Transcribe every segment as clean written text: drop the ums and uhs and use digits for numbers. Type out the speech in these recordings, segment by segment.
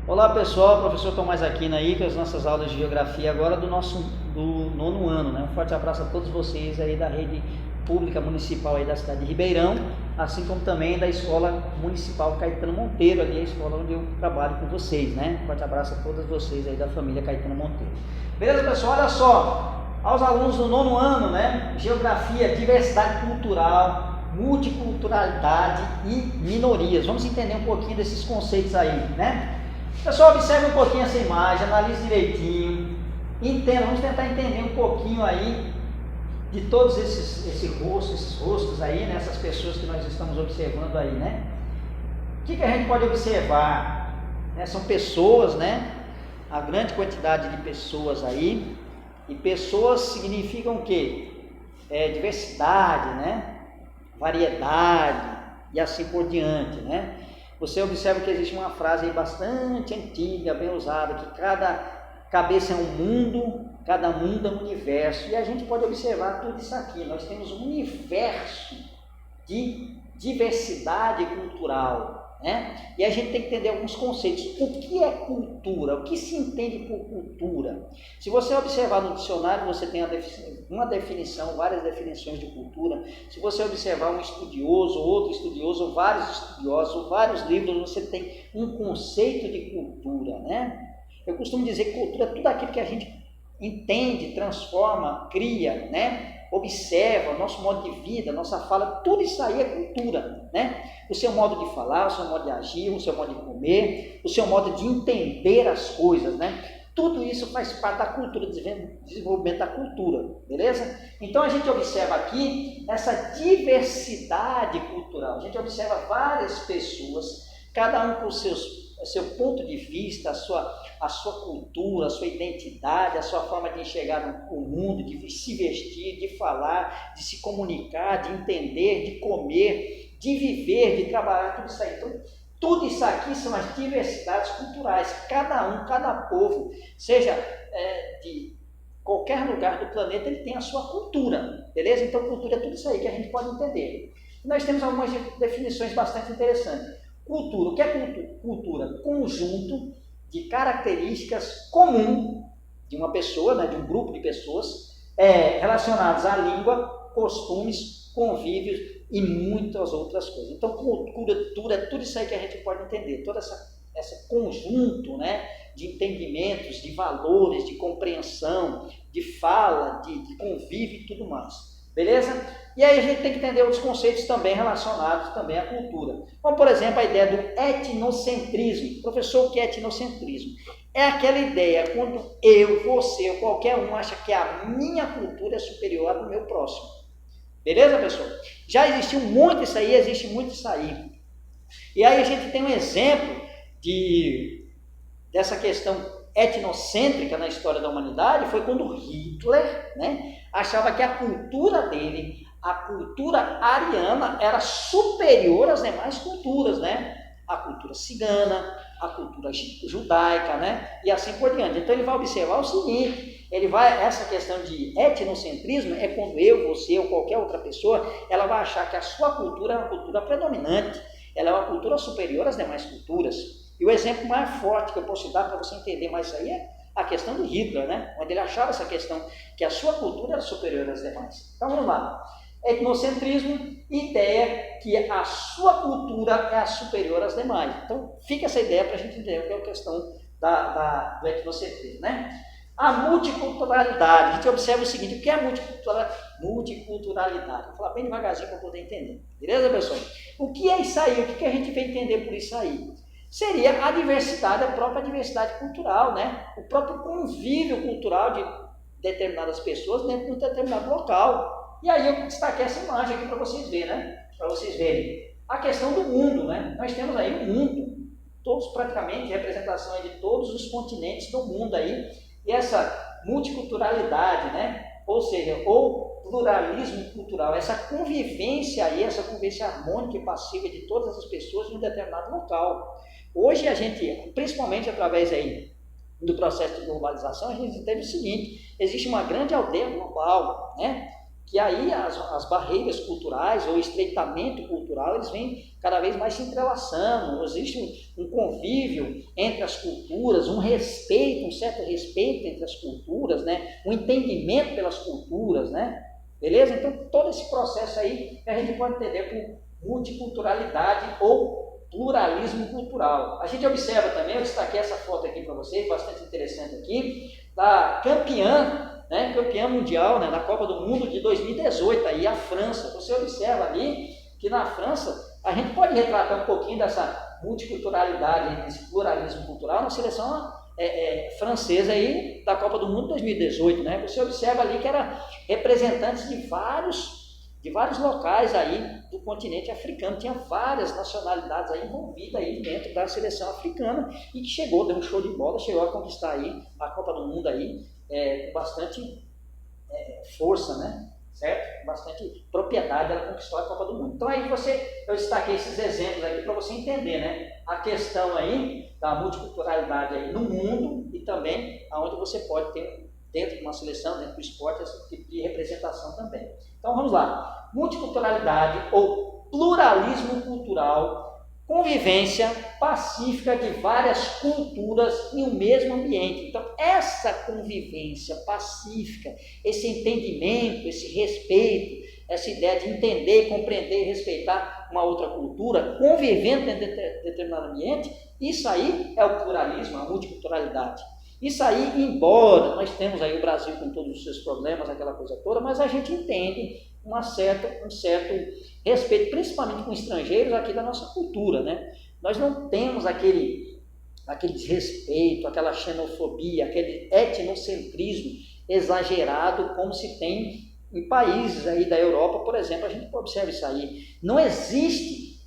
Olá pessoal, professor Tomás Aquino aí com as nossas aulas de geografia agora do nono ano, né? Um forte abraço a todos vocês aí da rede pública municipal aí da cidade de Ribeirão, assim como também da escola municipal Caetano Monteiro, ali a escola onde eu trabalho com vocês, né? Um forte abraço a todos vocês aí da família Caetano Monteiro. Beleza, pessoal? Olha só, aos alunos do nono ano, né? Geografia, diversidade cultural, multiculturalidade e minorias. Vamos entender um pouquinho desses conceitos aí, né? Pessoal, observe um pouquinho essa imagem, analise direitinho, entenda, vamos tentar entender um pouquinho aí de todos esses rostos aí, né? Essas pessoas que nós estamos observando aí, né? O que a gente pode observar? São pessoas, né? A grande quantidade de pessoas aí, e pessoas significam o quê? Diversidade, né? Variedade e assim por diante, né? Você observa que existe uma frase aí bastante antiga, bem usada, que cada cabeça é um mundo, cada mundo é um universo. E a gente pode observar tudo isso aqui. Nós temos um universo de diversidade cultural, né? E a gente tem que entender alguns conceitos. O que é cultura? O que se entende por cultura? Se você observar no dicionário, você tem uma definição, várias definições de cultura. Se você observar um estudioso, outro estudioso, ou vários estudiosos, ou vários livros, você tem um conceito de cultura, né? Eu costumo dizer que cultura é tudo aquilo que a gente entende, transforma, cria, né? Observa, nosso modo de vida, nossa fala, tudo isso aí é cultura, né? O seu modo de falar, o seu modo de agir, o seu modo de comer, o seu modo de entender as coisas, né? Tudo isso faz parte da cultura, desenvolvimento da cultura, beleza? Então a gente observa aqui essa diversidade cultural, a gente observa várias pessoas, cada um com o seu ponto de vista, a sua cultura, a sua identidade, a sua forma de enxergar o mundo, de se vestir, de falar, de se comunicar, de entender, de comer, de viver, de trabalhar, tudo isso aí. Então, tudo isso aqui são as diversidades culturais. Cada povo, seja de qualquer lugar do planeta, ele tem a sua cultura, beleza? Então, cultura é tudo isso aí que a gente pode entender. Nós temos algumas definições bastante interessantes. Cultura, o que é cultura? Conjunto de características comuns de uma pessoa, né, de um grupo de pessoas, relacionadas à língua, costumes, convívios e muitas outras coisas. Então, cultura é tudo isso aí que a gente pode entender, todo esse conjunto, né, de entendimentos, de valores, de compreensão, de fala, de convívio e tudo mais. Beleza? E aí a gente tem que entender outros conceitos também relacionados também à cultura. Como, por exemplo, a ideia do etnocentrismo. Professor, o que é etnocentrismo? É aquela ideia quando eu, você ou qualquer um acha que a minha cultura é superior à do meu próximo. Beleza, pessoal? Já existiu muito isso aí, existe muito isso aí. E aí a gente tem um exemplo dessa questão etnocêntrica na história da humanidade, foi quando Hitler, né, achava que a cultura dele, a cultura ariana, era superior às demais culturas, né? A cultura cigana, a cultura judaica, né? E assim por diante. Então ele vai observar o seguinte, essa questão de etnocentrismo é quando eu, você ou qualquer outra pessoa, ela vai achar que a sua cultura é uma cultura predominante, ela é uma cultura superior às demais culturas. E o exemplo mais forte que eu posso dar para você entender mais isso aí é a questão do Hitler, né? Onde ele achava essa questão que a sua cultura era superior às demais. Então vamos lá. Etnocentrismo, ideia que a sua cultura é a superior às demais. Então fica essa ideia para a gente entender o que é a questão do etnocentrismo, né? A multiculturalidade. A gente observa o seguinte, o que é a multiculturalidade? Vou falar bem devagarzinho para poder entender. Beleza, pessoal? O que é isso aí? O que a gente vem entender por isso aí? Seria a diversidade, a própria diversidade cultural, né? O próprio convívio cultural de determinadas pessoas dentro de um determinado local. E aí eu destaquei essa imagem aqui para vocês verem, né? Para vocês verem. A questão do mundo, né? Nós temos aí um mundo, todos praticamente, representação aí de todos os continentes do mundo aí, e essa multiculturalidade, né? Ou seja, ou pluralismo cultural, essa convivência aí, essa convivência harmônica e pacífica de todas as pessoas em um determinado local. Hoje a gente, principalmente através aí do processo de globalização, a gente entende o seguinte, existe uma grande aldeia global, né? que aí as barreiras culturais ou estreitamento cultural, eles vêm cada vez mais se entrelaçando, existe um convívio entre as culturas, um respeito, um certo respeito entre as culturas, né? Um entendimento pelas culturas, né? Beleza? Então, todo esse processo aí a gente pode entender por multiculturalidade ou pluralismo cultural. A gente observa também, eu destaquei essa foto aqui para vocês, bastante interessante aqui, da campeã, né, campeã mundial, né, da Copa do Mundo de 2018, aí a França. Você observa ali que na França a gente pode retratar um pouquinho dessa multiculturalidade, esse pluralismo cultural na seleção francesa aí da Copa do Mundo 2018, né? Você observa ali que era representantes de vários locais aí do continente africano, tinha várias nacionalidades aí envolvidas aí dentro da seleção africana e que chegou, deu um show de bola, chegou a conquistar aí a Copa do Mundo aí com bastante força, né? Certo? Com bastante propriedade, ela conquistou a Copa do Mundo. Então aí eu destaquei esses exemplos aqui para você entender, né? A questão aí da multiculturalidade aí no mundo e também aonde você pode ter dentro de uma seleção, dentro do esporte, esse tipo de representação também. Então vamos lá. Multiculturalidade ou pluralismo cultural, convivência pacífica de várias culturas em um mesmo ambiente. Então essa convivência pacífica, esse entendimento, esse respeito, essa ideia de entender, compreender e respeitar uma outra cultura, convivendo dentro de determinado ambiente, isso aí é o pluralismo, a multiculturalidade. Isso aí, embora nós temos aí o Brasil com todos os seus problemas, aquela coisa toda, mas a gente entende um certo respeito, principalmente com estrangeiros aqui da nossa cultura, né? Nós não temos aquele desrespeito, aquela xenofobia, aquele etnocentrismo exagerado como se tem em países aí da Europa, por exemplo, a gente observa isso aí. Não existe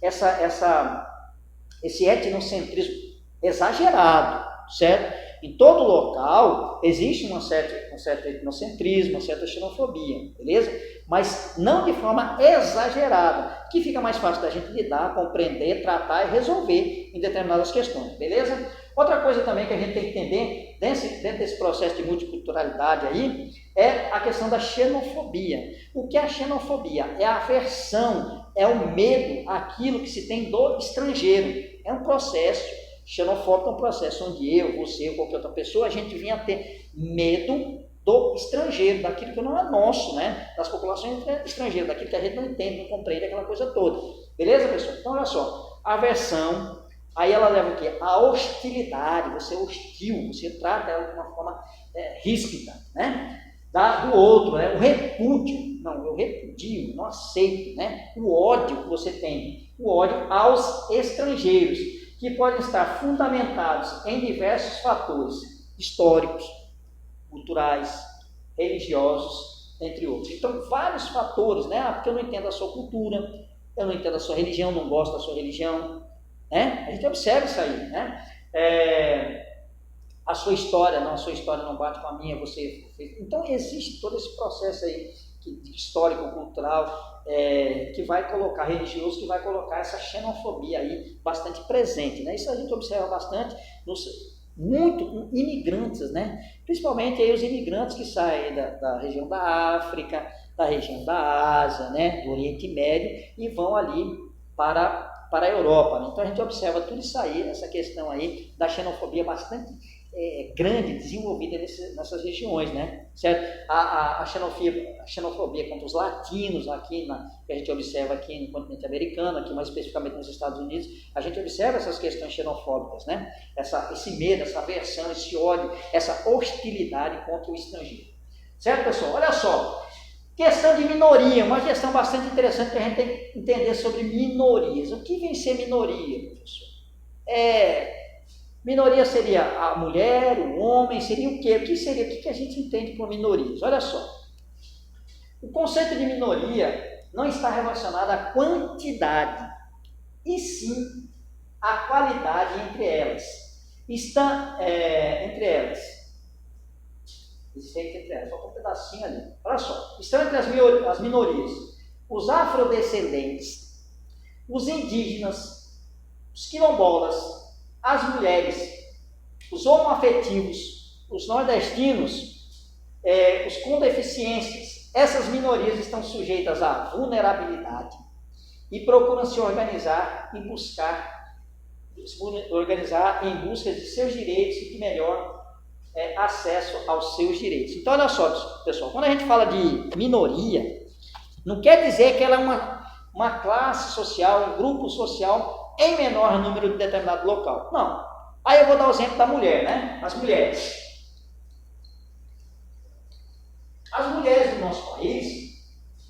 esse etnocentrismo exagerado, certo? Em todo local existe um certo etnocentrismo, uma certa xenofobia, beleza? Mas não de forma exagerada, que fica mais fácil da gente lidar, compreender, tratar e resolver em determinadas questões, beleza? Outra coisa também que a gente tem que entender dentro desse processo de multiculturalidade aí é a questão da xenofobia. O que é a xenofobia? É a aversão, é o medo àquilo que se tem do estrangeiro. É um processo xenofóbico, é um processo onde eu, você ou qualquer outra pessoa, a gente vinha a ter medo do estrangeiro, daquilo que não é nosso, né? Das populações estrangeiras, daquilo que a gente não entende, não compreende, aquela coisa toda. Beleza, pessoal? Então, olha só, a aversão, aí ela leva o quê? A hostilidade, você é hostil, você trata ela de uma forma ríspida, né? Do outro, né? O repúdio, não, eu repudio, não aceito, né? O ódio que você tem, o ódio aos estrangeiros, que podem estar fundamentados em diversos fatores históricos, culturais, religiosos, entre outros. Então, vários fatores, né? Porque eu não entendo a sua cultura, eu não entendo a sua religião, não gosto da sua religião, né? A gente observa isso aí, né? A sua história não bate com a minha, você fez. Então, existe todo esse processo aí histórico, cultural, que vai colocar, religioso, que vai colocar essa xenofobia aí bastante presente, né? Isso a gente observa bastante muito imigrantes, né? Principalmente aí os imigrantes que saem da região da África, da região da Ásia, né? Do Oriente Médio e vão ali para a Europa, né? Então a gente observa tudo isso aí, essa questão aí da xenofobia bastante grande, desenvolvida nessas regiões, né? Certo? A xenofobia contra os latinos aqui, que a gente observa aqui no continente americano, aqui mais especificamente nos Estados Unidos, a gente observa essas questões xenofóbicas, né? Esse medo, essa aversão, esse ódio, essa hostilidade contra o estrangeiro. Certo, pessoal? Olha só, questão de minoria, uma questão bastante interessante que a gente tem que entender sobre minorias. O que vem ser minoria, professor? Minoria seria a mulher, o homem, seria o quê? O que a gente entende por minorias? Olha só, o conceito de minoria não está relacionado à quantidade, e sim à qualidade entre elas. Está entre elas. Existem entre elas, falta um pedacinho ali. Olha só, estão entre as minorias os afrodescendentes, os indígenas, os quilombolas, as mulheres, os homoafetivos, os nordestinos, os com deficiências, essas minorias estão sujeitas à vulnerabilidade e procuram se organizar em busca de seus direitos e de melhor acesso aos seus direitos. Então, olha só, pessoal, quando a gente fala de minoria, não quer dizer que ela é uma classe social, um grupo social em menor número de determinado local. Não. Aí eu vou dar o exemplo da mulher, né? As mulheres. As mulheres do nosso país,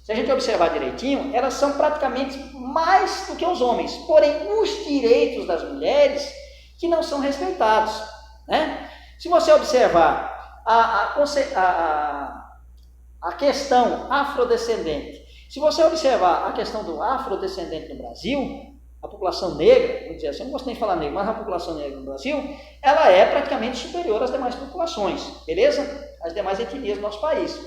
se a gente observar direitinho, elas são praticamente mais do que os homens. Porém, os direitos das mulheres que não são respeitados, né? Se você observar a questão afrodescendente, se você observar a questão do afrodescendente no Brasil, a população negra, vamos dizer assim, eu não gosto nem de falar negra, mas a população negra no Brasil, ela é praticamente superior às demais populações, beleza? As demais etnias do nosso país.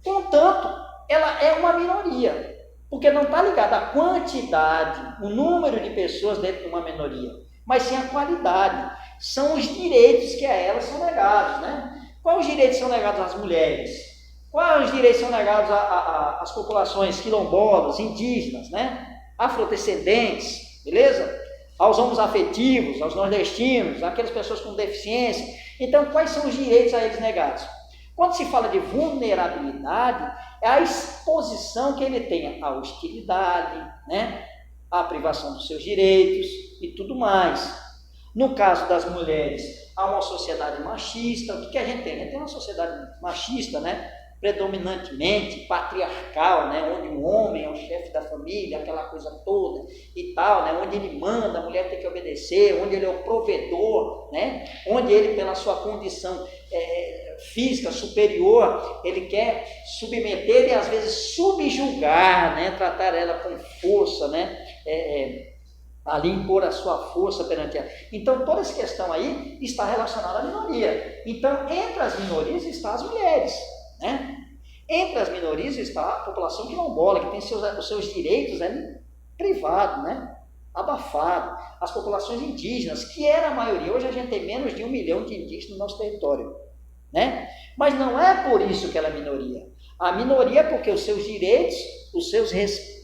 Contanto, ela é uma minoria, porque não está ligada à quantidade, o número de pessoas dentro de uma minoria, mas sim à qualidade. São os direitos que a elas são negados, né? Quais os direitos são negados às mulheres? Quais os direitos são negados às populações quilombolas, indígenas, né? Afrodescendentes, beleza? Aos homoafetivos, aos nordestinos, aquelas pessoas com deficiência. Então, quais são os direitos a eles negados? Quando se fala de vulnerabilidade, é a exposição que ele tem à hostilidade, né? À privação dos seus direitos e tudo mais. No caso das mulheres, há uma sociedade machista. O que a gente tem? A gente tem uma sociedade machista, né? Predominantemente patriarcal, né? Onde o homem é o chefe da família, aquela coisa toda e tal, né? Onde ele manda, a mulher tem que obedecer, onde ele é o provedor, né? Onde ele, pela sua condição física superior, ele quer submeter e às vezes subjugar, né? Tratar ela com força, né? Ali impor a sua força perante ela. Então, toda essa questão aí está relacionada à minoria. Então, entre as minorias estão as mulheres, né? Entre as minorias está a população quilombola, que tem os seus direitos privados, né? Abafados. As populações indígenas, que era a maioria, hoje a gente tem menos de 1 milhão de indígenas no nosso território, né? Mas não é por isso que ela é minoria. A minoria é porque os seus direitos,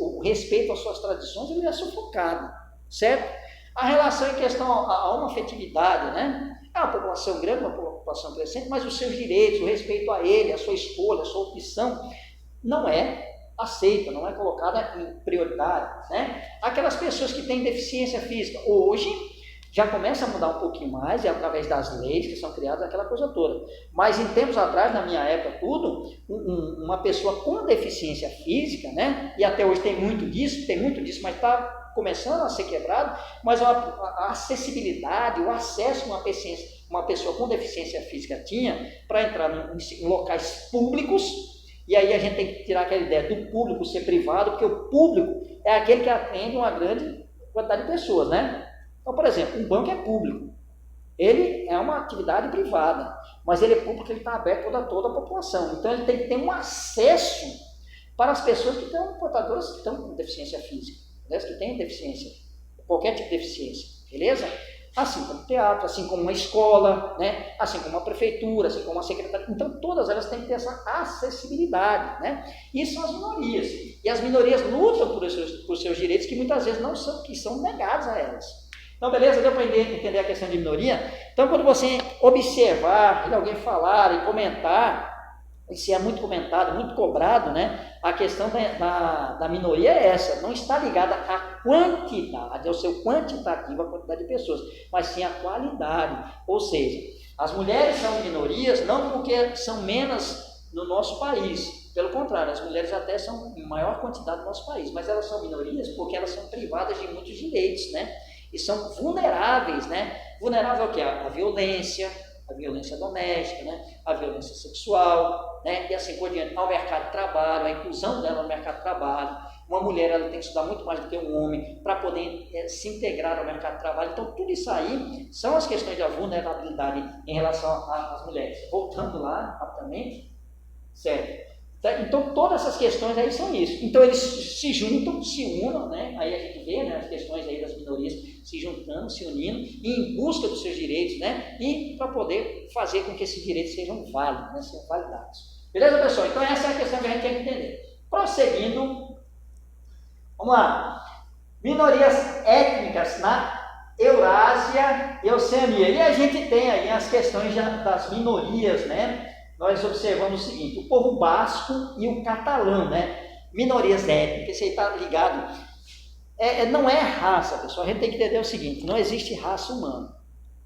o respeito às suas tradições, ele é sufocado, certo? A relação em questão a uma afetividade, né? É uma população grande, uma população crescente, mas os seus direitos, o respeito a ele, a sua escolha, a sua opção, não é aceita, não é colocada em prioridade, né? Aquelas pessoas que têm deficiência física, hoje já começa a mudar um pouquinho mais, é através das leis que são criadas, aquela coisa toda. Mas em tempos atrás, na minha época, uma pessoa com deficiência física, né? E até hoje tem muito disso, mas está começando a ser quebrado, mas a acessibilidade, o acesso que uma pessoa com deficiência física tinha para entrar em locais públicos, e aí a gente tem que tirar aquela ideia do público ser privado, porque o público é aquele que atende uma grande quantidade de pessoas, né? Então, por exemplo, um banco é público, ele é uma atividade privada, mas ele é público porque ele está aberto a toda a população, então ele tem que ter um acesso para as pessoas que estão portadoras, que estão com deficiência física, que têm deficiência, qualquer tipo de deficiência, beleza? Assim como teatro, assim como uma escola, né? Assim como uma prefeitura, assim como uma secretaria. Então, todas elas têm que ter essa acessibilidade, né? Isso são as minorias. E as minorias lutam por seus direitos, que muitas vezes são negados a elas. Então, beleza? Deu para entender a questão de minoria? Então, quando você observar, alguém falar e comentar, isso é muito comentado, muito cobrado, né? A questão da minoria é essa, não está ligada à quantidade, ao seu quantitativo, a quantidade de pessoas, mas sim à qualidade. Ou seja, as mulheres são minorias não porque são menos no nosso país, pelo contrário, as mulheres até são em maior quantidade no nosso país, mas elas são minorias porque elas são privadas de muitos direitos, né? E são vulneráveis, né? Vulnerável ao quê? A violência doméstica, né? A violência sexual, né? E assim por diante, ao mercado de trabalho, a inclusão dela no mercado de trabalho. Uma mulher ela tem que estudar muito mais do que um homem para poder se integrar ao mercado de trabalho. Então, tudo isso aí são as questões da vulnerabilidade em relação às mulheres. Voltando lá, rapidamente, certo? Então, todas essas questões aí são isso. Então, eles se juntam, se unam, né? Aí a gente vê, né, as questões aí das minorias se juntando, se unindo, em busca dos seus direitos, né? E para poder fazer com que esses direitos sejam válidos, né? Sejam validados. Beleza, pessoal? Então essa é a questão que a gente tem que entender. Prosseguindo, vamos lá. Minorias étnicas na Eurásia e Oceania. E a gente tem aí as questões das minorias, né? Nós observamos o seguinte, o povo basco e o catalão, né? Minorias étnicas, isso aí está ligado. Não é raça, pessoal. A gente tem que entender o seguinte, não existe raça humana.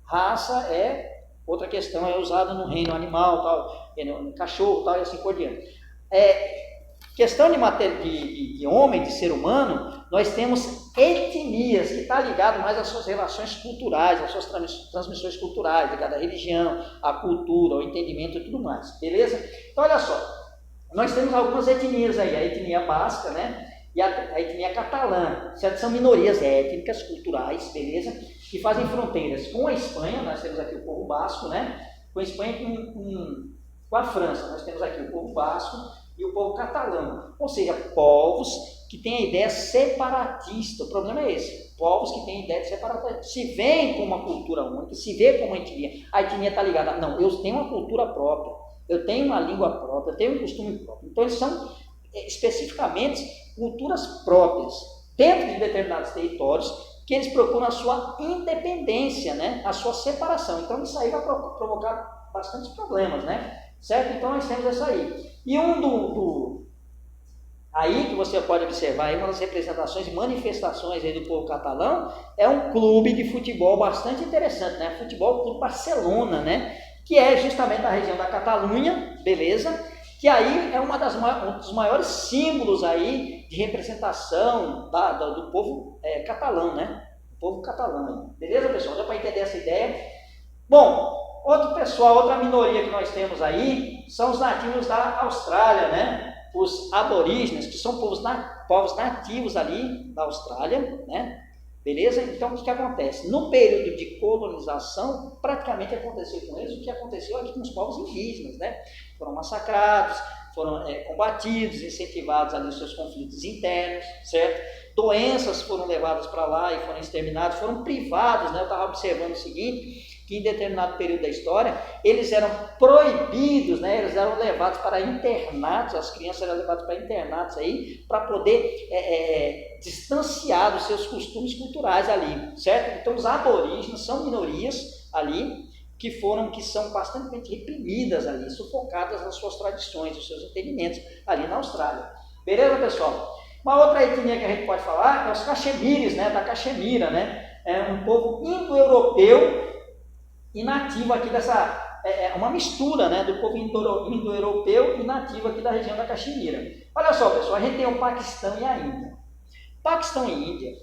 Raça é outra questão, é usada no reino animal, tal, no cachorro, tal, e assim por diante. Questão de homem, de ser humano, nós temos etnias, que está ligado mais às suas relações culturais, às suas transmissões culturais, ligado à religião, à cultura, ao entendimento e tudo mais, beleza? Então, olha só, nós temos algumas etnias aí, a etnia basca, né? E a etnia catalã, certo? São minorias étnicas, culturais, beleza? Que fazem fronteiras com a Espanha, nós temos aqui o povo basco, né? Com a Espanha e com a França, nós temos aqui o povo basco e o povo catalão, ou seja, povos que têm a ideia separatista. O problema é esse, povos que têm a ideia de separatista, se veem como uma cultura única, se vê como uma etnia, a etnia está ligada, não, eu tenho uma cultura própria, eu tenho uma língua própria, eu tenho um costume próprio, então eles são especificamente culturas próprias, dentro de determinados territórios, que eles procuram a sua independência, né? A sua separação, então isso aí vai provocar bastantes problemas, né? Certo? Então nós temos essa aí. E aí que você pode observar, aí, uma das representações e manifestações aí do povo catalão é um clube de futebol bastante interessante, né? Futebol Clube Barcelona, né? Que é justamente da região da Catalunha, beleza? Que aí é um dos maiores símbolos aí de representação do povo catalão, né? O povo catalão, beleza, pessoal? Dá para entender essa ideia? Bom, outra minoria que nós temos aí são os nativos da Austrália, né? Os aborígenes, que são povos nativos ali da Austrália, né? Beleza? Então, o que acontece? No período de colonização, praticamente aconteceu com eles o que aconteceu aqui com os povos indígenas, né? Foram massacrados, foram combatidos, incentivados ali os seus conflitos internos, certo? Doenças foram levadas para lá e foram exterminadas, foram privados, né? Eu estava observando o seguinte, que em determinado período da história, eles eram proibidos, né? Eles eram levados para internatos, as crianças eram levadas para internatos aí, para poder distanciar dos seus costumes culturais ali, certo? Então os aborígenes são minorias ali, que são bastante reprimidas ali, sufocadas nas suas tradições, nos seus entendimentos ali na Austrália. Beleza, pessoal? Uma outra etnia que a gente pode falar é os caxemires, né? Da Caxemira, né? É um povo indo-europeu e nativo aqui uma mistura, né, do povo indo-europeu e nativo aqui da região da Caxemira. Olha só, pessoal, a gente tem o Paquistão e a Índia. Paquistão e Índia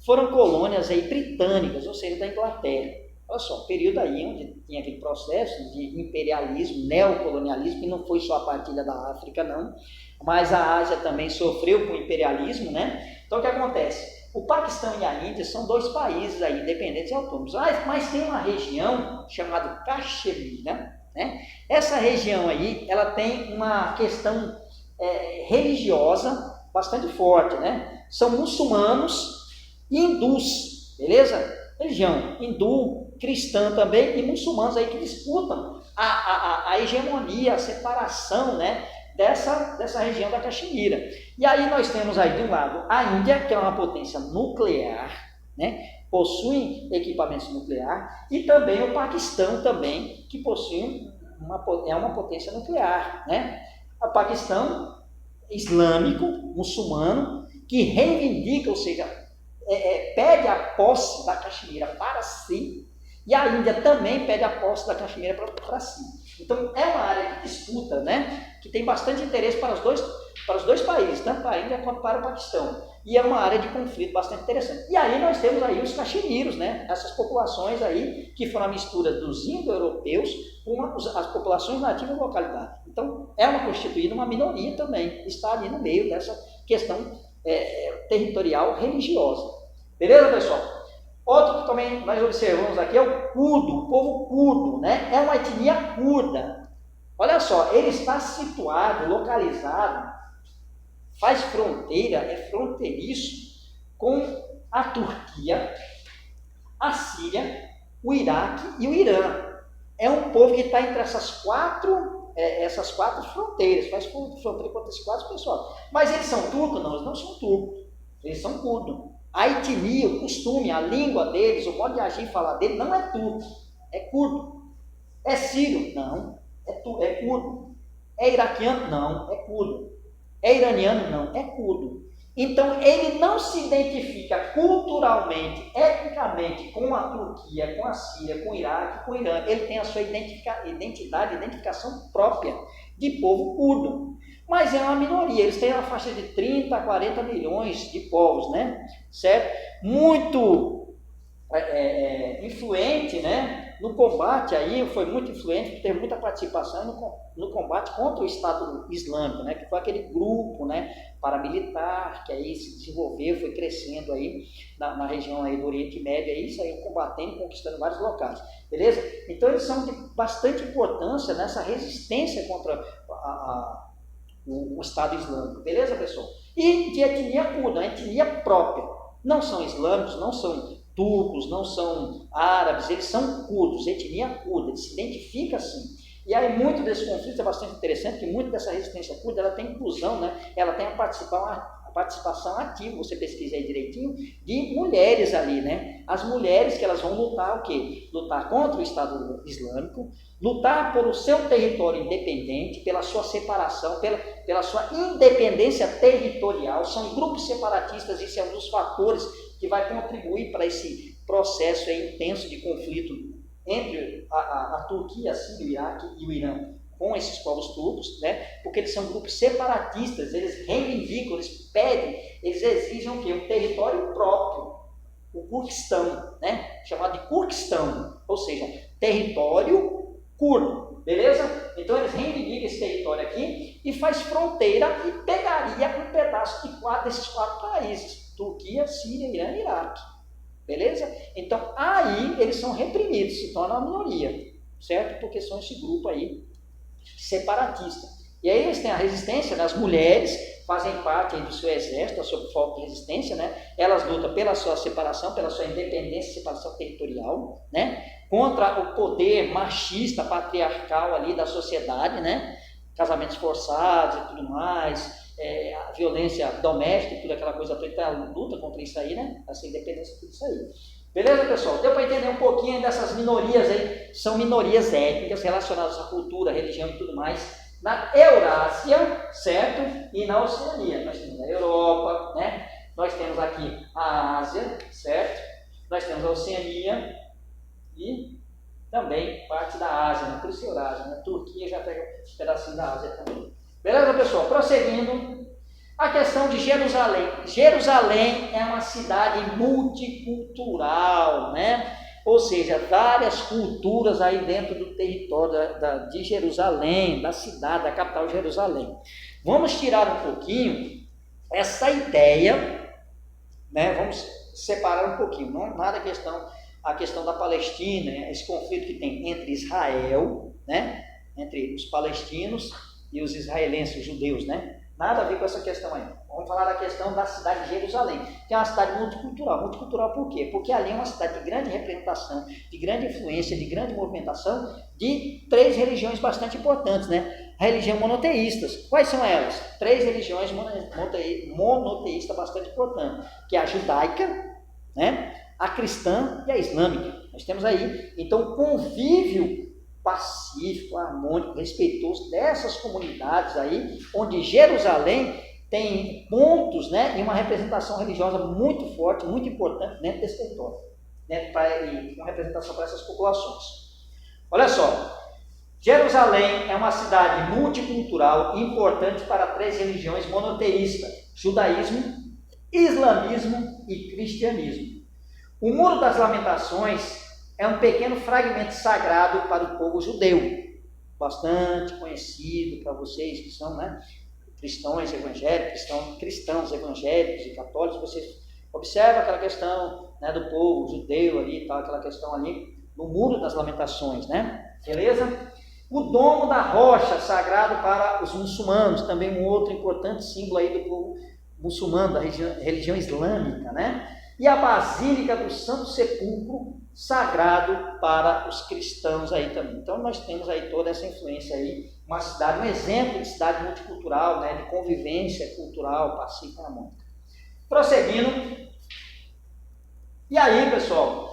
foram colônias aí britânicas, ou seja, da Inglaterra. Olha só, período aí onde tinha aquele processo de imperialismo, neocolonialismo, que não foi só a partilha da África, não, mas a Ásia também sofreu com o imperialismo, né? Então, o que acontece? O Paquistão e a Índia são dois países aí independentes e autônomos, mas tem uma região chamada Caxemira, né? Essa região aí, ela tem uma questão religiosa bastante forte, né? São muçulmanos e hindus, beleza? Religião hindu, cristã também, e muçulmanos aí que disputam a hegemonia, a separação, né? Dessa região da Caxemira. E aí nós temos aí de um lado a Índia, que é uma potência nuclear, né? Possui equipamentos nucleares, e também o Paquistão também, que possui uma potência nuclear, né? O Paquistão islâmico, muçulmano, que reivindica, ou seja, pede a posse da Caxemira para si, e a Índia também pede a posse da Caxemira para si. Então, é uma área de disputa, né, que tem bastante interesse para os dois países, tanto para a Índia quanto para o Paquistão. E é uma área de conflito bastante interessante. E aí nós temos aí os caxemiros, né, essas populações aí que foram a mistura dos indo-europeus com as populações nativas da localidade. Então, é constituída uma minoria também, está ali no meio dessa questão territorial religiosa. Beleza, pessoal? Outro que também nós observamos aqui é o curdo, o povo curdo, né? É uma etnia curda. Olha só, ele está situado, localizado, faz fronteira, é fronteiriço com a Turquia, a Síria, o Iraque e o Irã. É um povo que está entre essas quatro essas 4 fronteiras, faz fronteira contra esses 4 pessoal. Mas eles são turcos? Não, eles não são turcos, eles são curdos. A etnia, o costume, a língua deles, o modo de agir e falar deles não é turco, é curdo. É sírio? Não, é curdo. É iraquiano? Não, é curdo. É iraniano? Não, é curdo. Então, ele não se identifica culturalmente, etnicamente com a Turquia, com a Síria, com o Iraque, com o Irã. Ele tem a sua identificação própria de povo curdo. Mas é uma minoria, eles têm uma faixa de 30 a 40 milhões de povos, né? Certo? Muito influente, né? No combate aí, foi muito influente, teve muita participação no combate contra o Estado Islâmico, né? Que foi aquele grupo, né, paramilitar que aí se desenvolveu, foi crescendo aí na região aí do Oriente Médio, aí saiu combatendo, conquistando vários locais, beleza? Então eles são de bastante importância nessa resistência contra o Estado Islâmico, beleza, pessoal? E de etnia curda, etnia própria, não são islâmicos, não são turcos, não são árabes, eles são curdos, etnia curda, eles se identificam assim. E aí muito desse conflito é bastante interessante, que muito dessa resistência curda, ela tem inclusão, né? Ela tem a participação ativa, você pesquisa aí direitinho, de mulheres ali, né? As mulheres que elas vão lutar o quê? Lutar contra o Estado Islâmico, lutar por o seu território independente, pela sua separação, pela sua independência territorial, são grupos separatistas, isso é um dos fatores que vai contribuir para esse processo intenso de conflito entre a Turquia, a Síria, o Iraque e o Irã com esses povos turcos, né? Porque eles são grupos separatistas, eles reivindicam, eles pedem, eles exigem o quê? Um território próprio, o Turquistão, né? Chamado de Turquistão, ou seja, território curdo, beleza? Então eles reivindicam esse território aqui e faz fronteira e pegaria um pedaço desses 4 países, Turquia, Síria, Irã e Iraque. Beleza? Então, aí eles são reprimidos, se tornam uma minoria, certo? Porque são esse grupo aí separatista. E aí eles têm a resistência, né? As mulheres fazem parte aí do seu exército, da sua forma de resistência, né? Elas lutam pela sua separação, pela sua independência, separação territorial, né? Contra o poder machista, patriarcal ali da sociedade, né? Casamentos forçados e tudo mais, a violência doméstica, toda aquela coisa toda, a luta contra isso aí, né? Essa independência, tudo isso aí. Beleza, pessoal? Deu para entender um pouquinho dessas minorias aí? São minorias étnicas relacionadas à cultura, religião e tudo mais, na Eurásia, certo? E na Oceania. Nós temos a Europa, né? Nós temos aqui a Ásia, certo? Nós temos a Oceania e também parte da Ásia, né? Por isso Eurásia, né? Turquia já pega um pedacinho da Ásia também. Beleza, pessoal? Prosseguindo, a questão de Jerusalém. Jerusalém é uma cidade multicultural, né? Ou seja, várias culturas aí dentro do território de Jerusalém, da cidade, da capital de Jerusalém. Vamos tirar um pouquinho essa ideia, né? Vamos separar um pouquinho, não nada a questão da Palestina, esse conflito que tem entre Israel, né? Entre os palestinos e os israelenses, os judeus, né? Nada a ver com essa questão aí. Vamos falar da questão da cidade de Jerusalém, que é uma cidade multicultural. Multicultural por quê? Porque ali é uma cidade de grande representação, de grande influência, de grande movimentação de 3 religiões bastante importantes, né? A religião monoteístas. Quais são elas? 3 religiões monoteístas bastante importantes, que é a judaica, né? A cristã e a islâmica. Nós temos aí, então, convívio pacífico, harmônico, respeitoso dessas comunidades aí, onde Jerusalém tem pontos, né, e uma representação religiosa muito forte, muito importante dentro desse território, né, uma representação para essas populações. Olha só, Jerusalém é uma cidade multicultural importante para 3 religiões monoteístas, judaísmo, islamismo e cristianismo. O Muro das Lamentações é um pequeno fragmento sagrado para o povo judeu, bastante conhecido para vocês que são, né, cristãos evangélicos, cristãos evangélicos e católicos. Vocês observam aquela questão, né, do povo judeu ali, tal, aquela questão ali no Muro das Lamentações, né? Beleza? O Domo da Rocha, sagrado para os muçulmanos, também um outro importante símbolo aí do povo muçulmano, da religião islâmica, né? E a Basílica do Santo Sepulcro, sagrado para os cristãos aí também. Então nós temos aí toda essa influência aí, uma cidade, um exemplo de cidade multicultural, né, de convivência cultural, pacífica e harmônica. Prosseguindo, e aí, pessoal,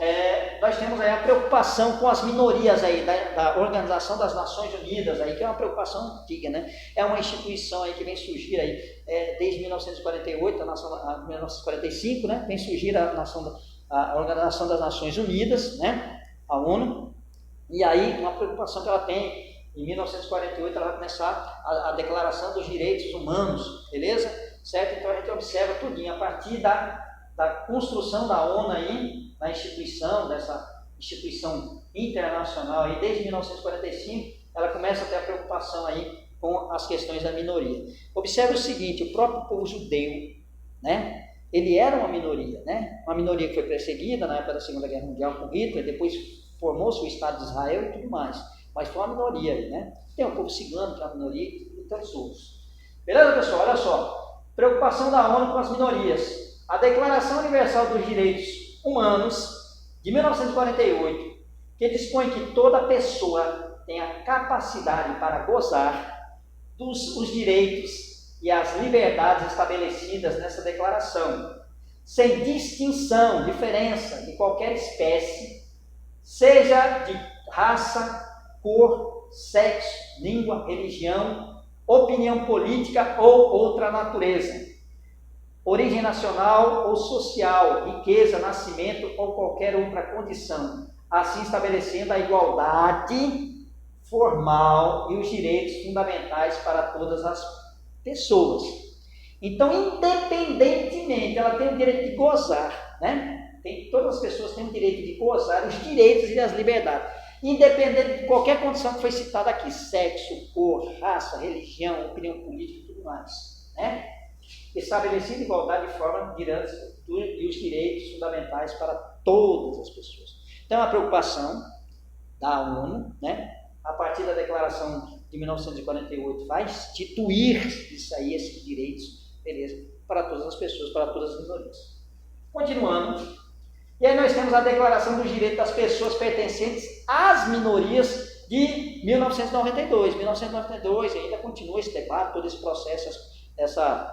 nós temos aí a preocupação com as minorias aí da Organização das Nações Unidas aí, que é uma preocupação antiga, né? É uma instituição aí que vem surgir aí desde 1948, 1945, né? Vem surgir a Organização das Nações Unidas, né? A ONU. E aí, uma preocupação que ela tem, em 1948, ela vai começar a Declaração dos Direitos Humanos, beleza? Certo? Então a gente observa tudinho a partir da construção da ONU aí, da instituição, dessa instituição internacional aí, desde 1945, ela começa a ter a preocupação aí com as questões da minoria. Observe o seguinte, o próprio povo judeu, né, ele era uma minoria que foi perseguida na época da Segunda Guerra Mundial com Hitler, depois formou-se o Estado de Israel e tudo mais, mas foi uma minoria aí, né? Tem o povo cigano, que é uma minoria, e tantos outros. Beleza, pessoal? Olha só, preocupação da ONU com as minorias. A Declaração Universal dos Direitos Humanos, de 1948, que dispõe que toda pessoa tem a capacidade para gozar os direitos e as liberdades estabelecidas nessa declaração, sem distinção, diferença de qualquer espécie, seja de raça, cor, sexo, língua, religião, opinião política ou outra natureza, origem nacional ou social, riqueza, nascimento ou qualquer outra condição, assim estabelecendo a igualdade formal e os direitos fundamentais para todas as pessoas. Então, independentemente, ela tem o direito de gozar, né? Todas as pessoas têm o direito de gozar os direitos e as liberdades, independente de qualquer condição que foi citada aqui, sexo, cor, raça, religião, opinião política e tudo mais, né? Estabelecida igualdade de forma e os direitos fundamentais para todas as pessoas. Então, a preocupação da ONU, né, a partir da Declaração de 1948, vai instituir isso aí, esses direitos, beleza, para todas as pessoas, para todas as minorias. Continuando, e aí nós temos a Declaração dos Direitos das Pessoas Pertencentes às Minorias de 1992. 1992 ainda continua esse debate, todo esse processo, essa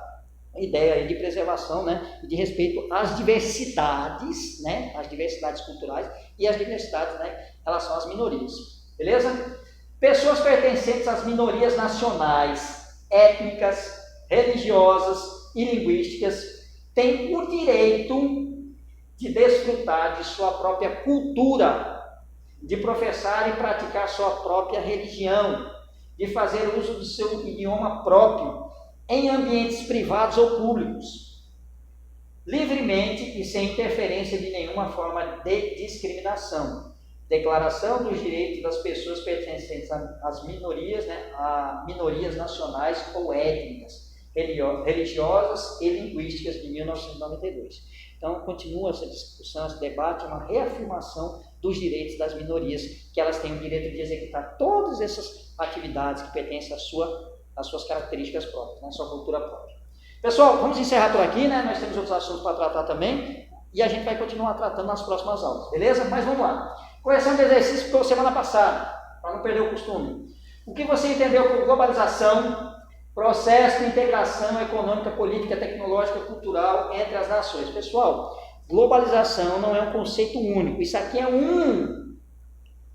ideia de preservação, né, e de respeito às diversidades, né, às diversidades culturais e às diversidades, né, em relação às minorias, beleza? Pessoas pertencentes às minorias nacionais, étnicas, religiosas e linguísticas têm o direito de desfrutar de sua própria cultura, de professar e praticar sua própria religião, de fazer uso do seu idioma próprio, em ambientes privados ou públicos, livremente e sem interferência de nenhuma forma de discriminação. Declaração dos Direitos das Pessoas Pertencentes às Minorias, né, a minorias nacionais ou étnicas, religiosas e linguísticas, de 1992. Então, continua essa discussão, esse debate, uma reafirmação dos direitos das minorias, que elas têm o direito de executar todas essas atividades que pertencem às suas características próprias, né, à sua cultura própria. Pessoal, vamos encerrar por aqui, né? Nós temos outros assuntos para tratar também, e a gente vai continuar tratando nas próximas aulas, beleza? Mas vamos lá. Correção de exercício que foi semana passada, para não perder o costume. O que você entendeu por globalização, processo de integração econômica, política, tecnológica, cultural entre as nações? Pessoal, globalização não é um conceito único. Isso aqui é um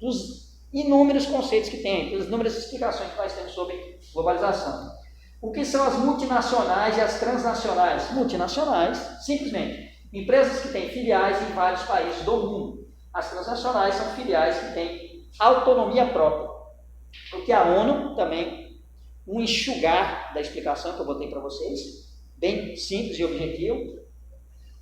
dos inúmeros conceitos que tem, das inúmeras explicações que nós temos sobre globalização. O que são as multinacionais e as transnacionais? Multinacionais, simplesmente, empresas que têm filiais em vários países do mundo. As transnacionais são filiais que têm autonomia própria. Porque a ONU também, um enxugar da explicação que eu botei para vocês, bem simples e objetivo.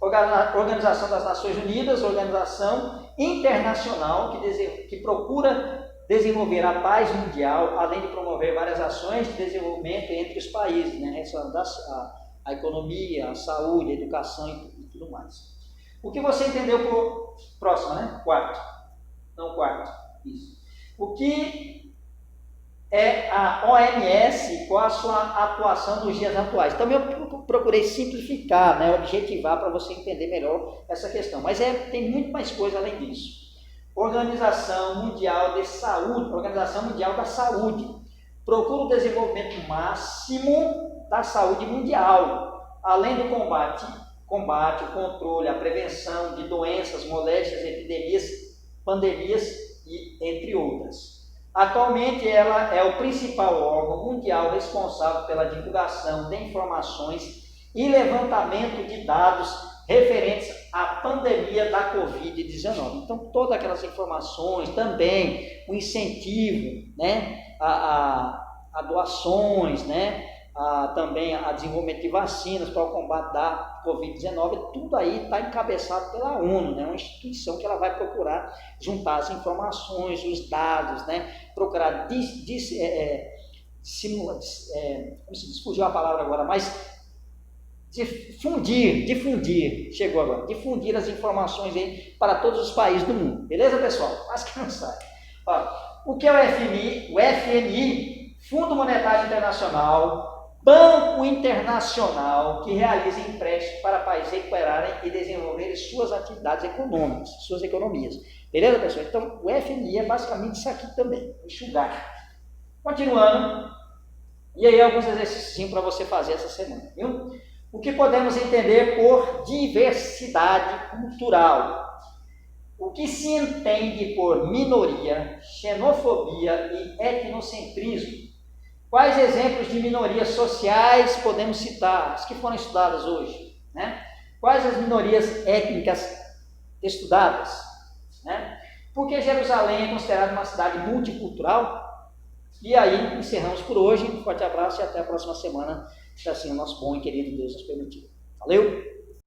Organização das Nações Unidas, organização internacional que procura desenvolver a paz mundial, além de promover várias ações de desenvolvimento entre os países, né? A economia, a saúde, a educação e tudo mais. O que você entendeu por próximo, né? Quarto. Isso. O que é a OMS, qual a sua atuação nos dias atuais? Também eu procurei simplificar, né? Objetivar para você entender melhor essa questão. Mas tem muito mais coisa além disso. Organização Mundial de Saúde, Organização Mundial da Saúde, procura o desenvolvimento máximo da saúde mundial, além do combate, o controle, a prevenção de doenças, moléstias, epidemias, pandemias e entre outras. Atualmente ela é o principal órgão mundial responsável pela divulgação de informações e levantamento de dados referentes à pandemia da Covid-19. Então, todas aquelas informações, também o incentivo, né, a doações, né, também a desenvolvimento de vacinas para o combate da Covid-19, tudo aí está encabeçado pela ONU, né, uma instituição que ela vai procurar juntar as informações, os dados, né, procurar fugiu a palavra agora, mas difundir as informações aí para todos os países do mundo. Beleza, pessoal? Mas que não sai. O que é o FMI? O FMI, Fundo Monetário Internacional, Banco Internacional, que realiza empréstimos para países recuperarem e desenvolverem suas atividades econômicas, suas economias. Beleza, pessoal? Então, o FMI é basicamente isso aqui também, enxugar. Continuando, e aí alguns exercícios para você fazer essa semana, viu? O que podemos entender por diversidade cultural? O que se entende por minoria, xenofobia e etnocentrismo? Quais exemplos de minorias sociais podemos citar, as que foram estudadas hoje, né? Quais as minorias étnicas estudadas, né? Por que Jerusalém é considerada uma cidade multicultural? E aí, encerramos por hoje. Um forte abraço e até a próxima semana, se assim o nosso bom e querido Deus nos permitir. Valeu!